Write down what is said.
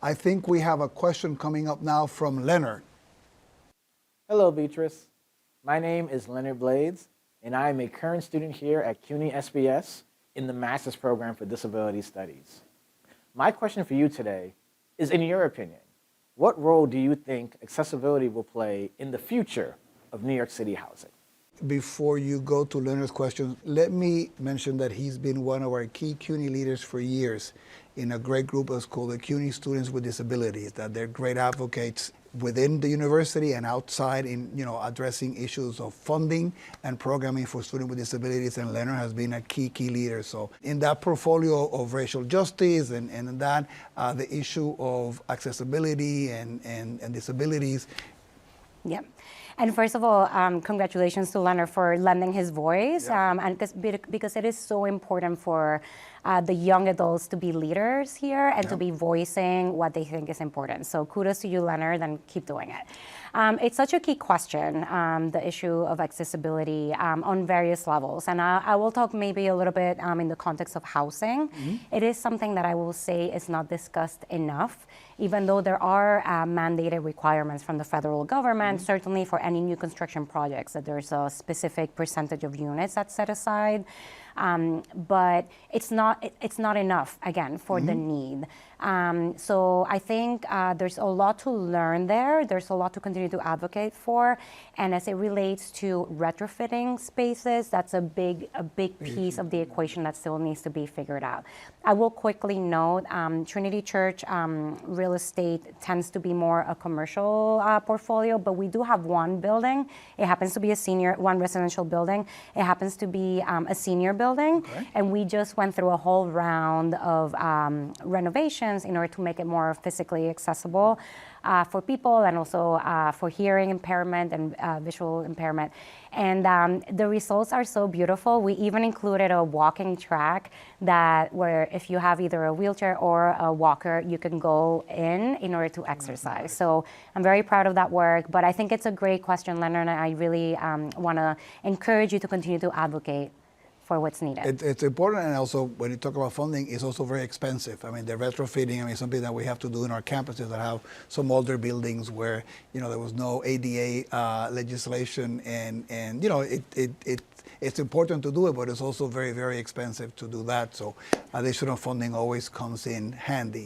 I think we have a question coming up now from Leonard. Hello, Beatriz. My name is Leonard Blades, and I am a current student here at CUNY SPS in the Master's Program for Disabilities Studies. My question for you today is, in your opinion, what role do you think accessibility will play in the future of New York City housing? Before you go to Leonard's question, let me mention that he's been one of our key CUNY leaders for years in a great group that's called the CUNY Students with Disabilities, that they're great advocates within the university and outside in addressing issues of funding and programming for students with disabilities, and Leonard has been a key leader. So in that portfolio of racial justice and that, the issue of accessibility and disabilities. Yeah. And first of all, congratulations to Leonard for lending his voice, Yeah. and because it is so important for the young adults to be leaders here and to be voicing what they think is important. So kudos to you, Leonard, and keep doing it. It's such a key question, the issue of accessibility on various levels. And I will talk maybe a little bit in the context of housing. Mm-hmm. It is something that I will say is not discussed enough, even though there are mandated requirements from the federal government, certainly for any new construction projects, that there's a specific percentage of units that's set aside. But it's not enough, again, for the need. So I think there's a lot to learn there. There's a lot to continue to advocate for. And as it relates to retrofitting spaces, that's a big piece of the equation that still needs to be figured out. I will quickly note, Trinity Church real estate tends to be more a commercial portfolio, but we do have one building. It happens to be one residential building. It happens to be a senior building. Okay. And we just went through a whole round of renovations in order to make it more physically accessible for people, and also for hearing impairment and visual impairment. And the results are so beautiful. We even included a walking track where if you have either a wheelchair or a walker, you can go in order to exercise. So I'm very proud of that work, but I think it's a great question, Leonard, and I really want to encourage you to continue to advocate for what's needed. It's important, and also when you talk about funding, it's also very expensive. I mean, the retrofitting, something that we have to do in our campuses that have some older buildings where, there was no ADA legislation, and it's important to do it, but it's also very, very expensive to do that. So additional funding always comes in handy.